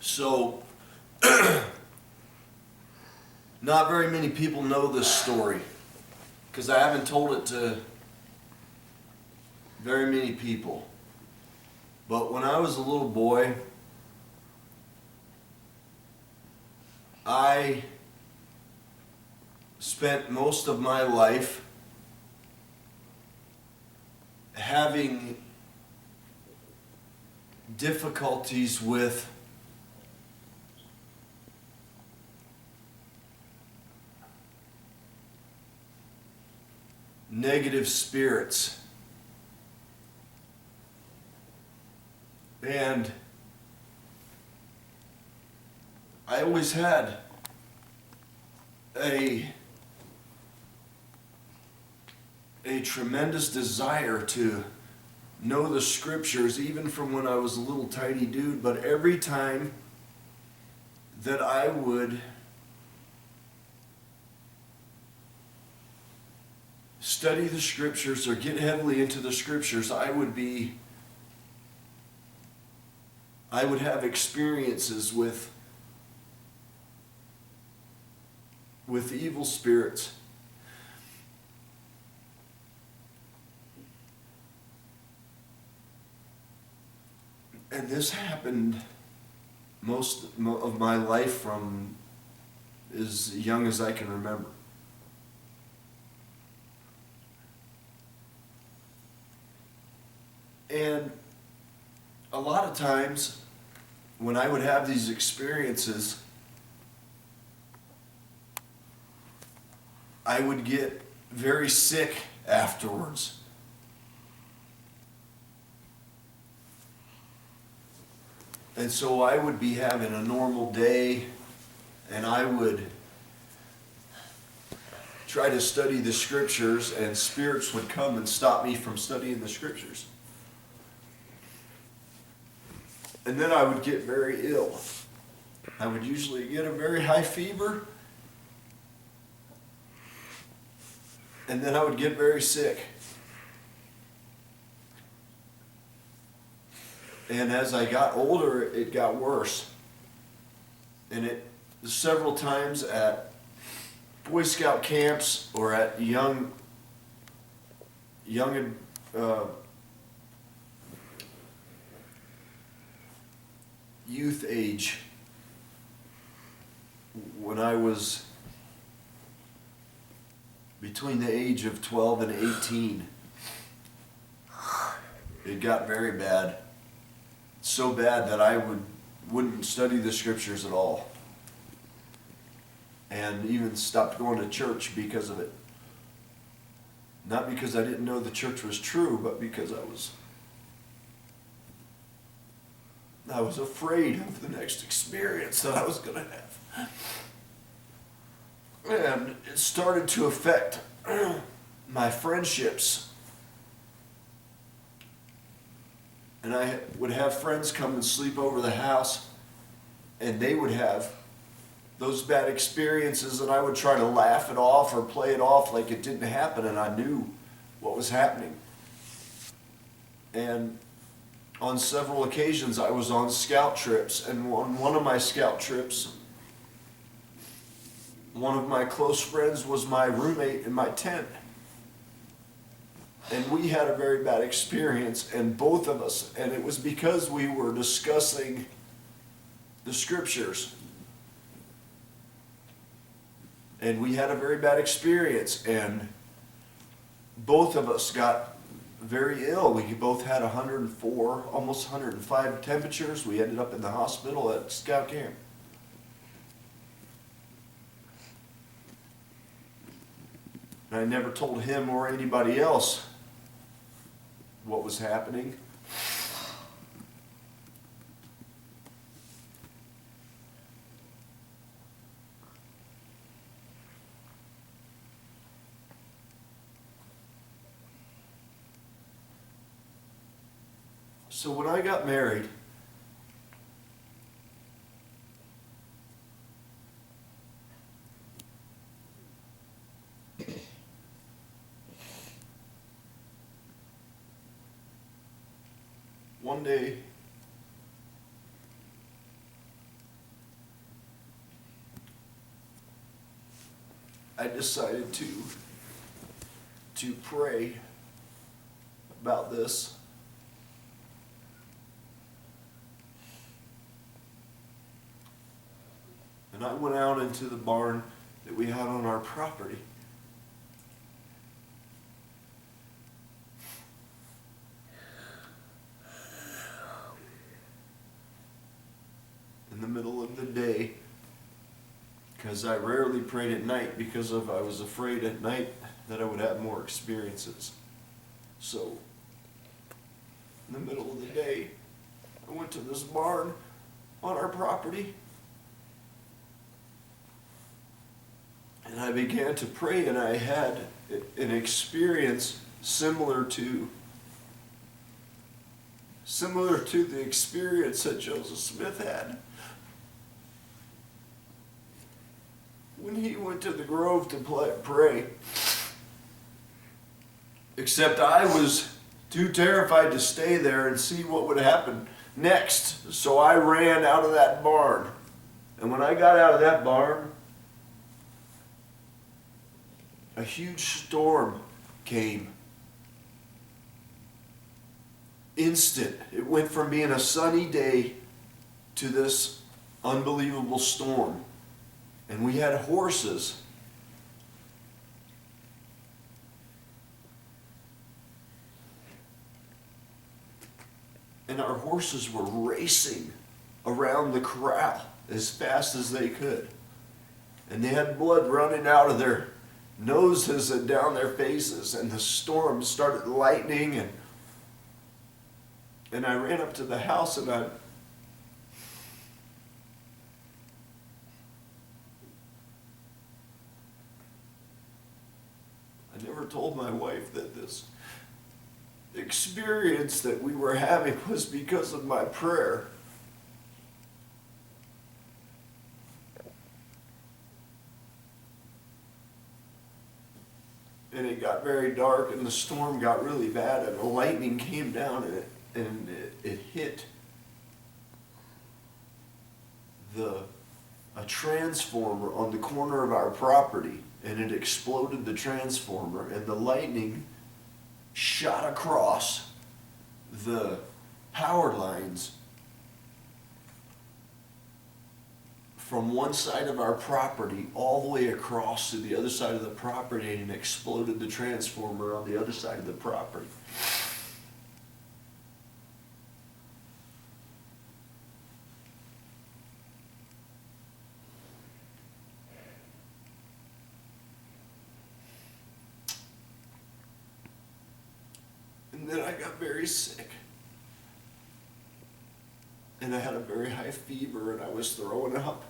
So, not very many people know this story because I haven't told it to very many people. But when I was a little boy, I spent most of my life having difficulties with negative spirits. And I always had a tremendous desire to know the scriptures, even from when I was a little tiny dude. But every time that I would study the scriptures or get heavily into the scriptures, I would have experiences with evil spirits. And this happened most of my life from as young as I can remember. And a lot of times when I would have these experiences, I would get very sick afterwards. And so I would be having a normal day, and I would try to study the scriptures, and spirits would come and stop me from studying the scriptures. And then I would get very ill. I would usually get a very high fever, and then I would get very sick. And as I got older, it got worse. And it several times at Boy Scout camps or at young youth age, when I was between the age of 12 and 18, it got very bad. So bad that I wouldn't study the scriptures at all, and even stopped going to church because of it. Not because I didn't know the church was true, but because I was afraid of the next experience that I was going to have. And it started to affect my friendships. And I would have friends come and sleep over the house, and they would have those bad experiences, and I would try to laugh it off or play it off like it didn't happen, and I knew what was happening. And on several occasions I was on scout trips, and on one of my scout trips, one of my close friends was my roommate in my tent. And we had a very bad experience, and both of us, and it was because we were discussing the scriptures. And we had a very bad experience, and both of us got very ill. We both had 104, almost 105 temperatures. We ended up in the hospital at scout camp. And I never told him or anybody else what was happening. So when I got married, one day I decided to pray about this. And I went out into the barn that we had on our property. In the middle of the day, because I rarely prayed at night because I was afraid at night that I would have more experiences. So, in the middle of the day, I went to this barn on our property, and I began to pray, and I had an experience similar to the experience that Joseph Smith had when he went to the grove to pray. Except I was too terrified to stay there and see what would happen next. So I ran out of that barn. And when I got out of that barn, a huge storm came. Instant. It went from being a sunny day to this unbelievable storm. And we had horses. And our horses were racing around the corral as fast as they could. And they had blood running out of their noses and down their faces. And the storm started lightning. And I ran up to the house, and I never told my wife that this experience that we were having was because of my prayer. And it got very dark, and the storm got really bad, and the lightning came down, and it hit a transformer on the corner of our property, and it exploded the transformer, and the lightning shot across the power lines from one side of our property all the way across to the other side of the property, and exploded the transformer on the other side of the property. And then I got very sick. And I had a very high fever, and I was throwing up.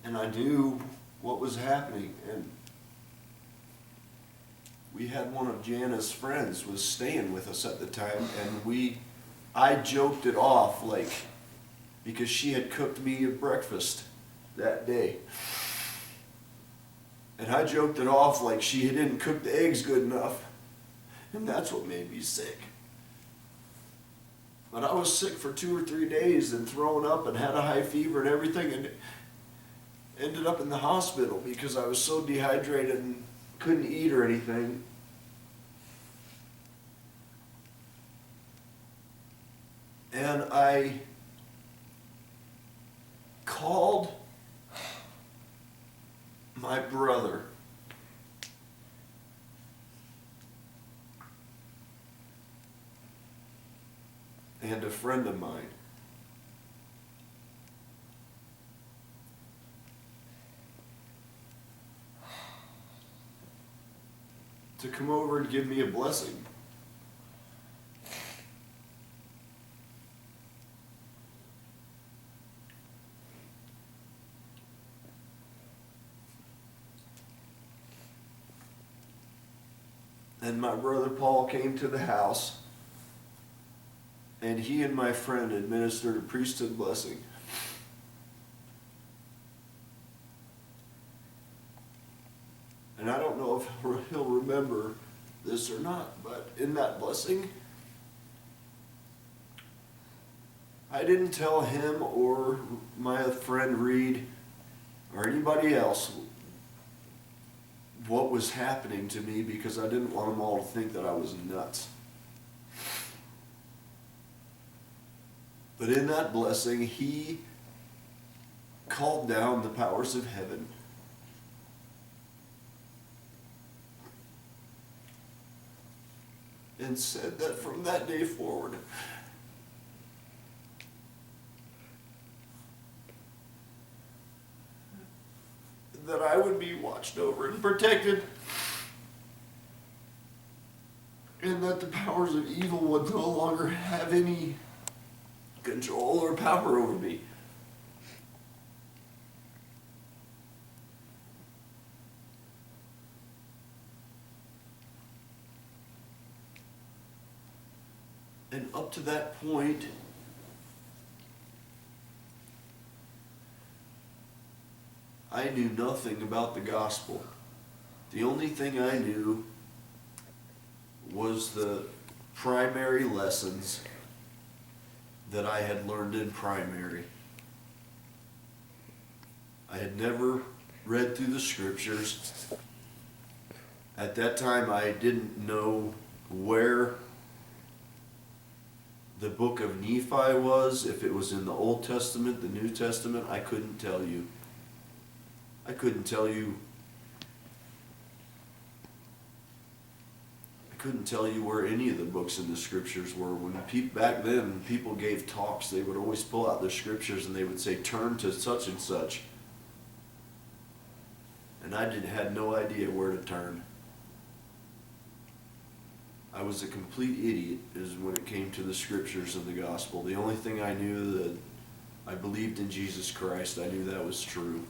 And I knew what was happening. And we had one of Jana's friends was staying with us at the time, and I joked it off, like, because she had cooked me a breakfast that day. And I joked it off like she didn't cook the eggs good enough. And that's what made me sick. But I was sick for 2 or 3 days and throwing up and had a high fever and everything, and ended up in the hospital because I was so dehydrated and couldn't eat or anything. And I called my brother and a friend of mine. To come over and give me a blessing. And my brother Paul came to the house, and he and my friend administered a priesthood blessing. And I don't know if he'll remember this or not, but in that blessing, I didn't tell him or my friend Reed or anybody else what was happening to me, because I didn't want them all to think that I was nuts. But in that blessing, he called down the powers of heaven and said that from that day forward, that I would be watched over and protected, and that the powers of evil would no longer have any control or power over me. And up to that point, I knew nothing about the gospel. The only thing I knew was the primary lessons that I had learned in primary. I had never read through the scriptures. At that time, I didn't know where the book of Nephi was, if it was in the Old Testament, the New Testament. I couldn't tell you. I couldn't tell you where any of the books in the scriptures were. Back then, when people gave talks, they would always pull out the scriptures and they would say, turn to such and such. And I had no idea where to turn. I was a complete idiot when it came to the scriptures and the gospel. The only thing I knew, that I believed in Jesus Christ. I knew that was true.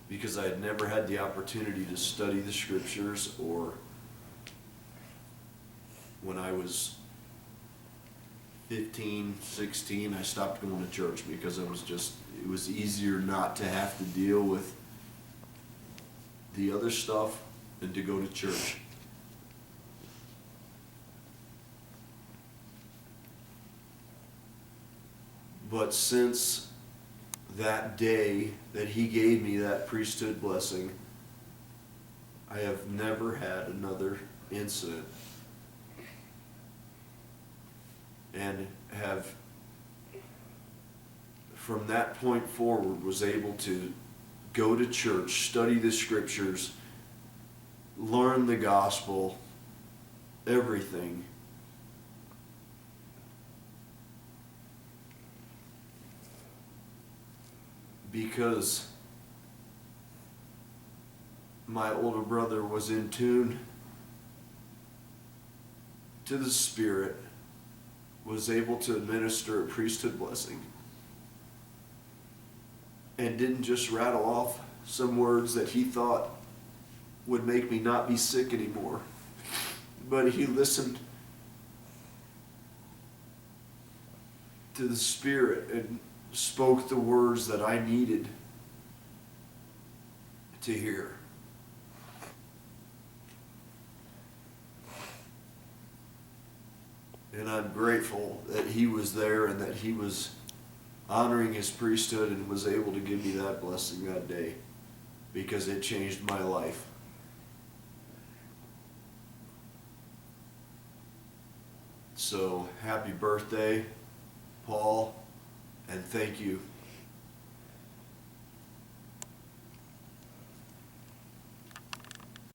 Because I had never had the opportunity to study the scriptures, or when I was 15, 16, I stopped going to church because it was easier not to have to deal with the other stuff than to go to church. But since that day that he gave me that priesthood blessing, I have never had another incident, and have from that point forward was able to go to church, study the scriptures, learn the gospel, everything. Because my older brother was in tune to the Spirit, was able to administer a priesthood blessing, and didn't just rattle off some words that he thought would make me not be sick anymore, but he listened to the Spirit and spoke the words that I needed to hear. And I'm grateful that he was there and that he was honoring his priesthood and was able to give me that blessing that day, because it changed my life. So happy birthday, Paul, and thank you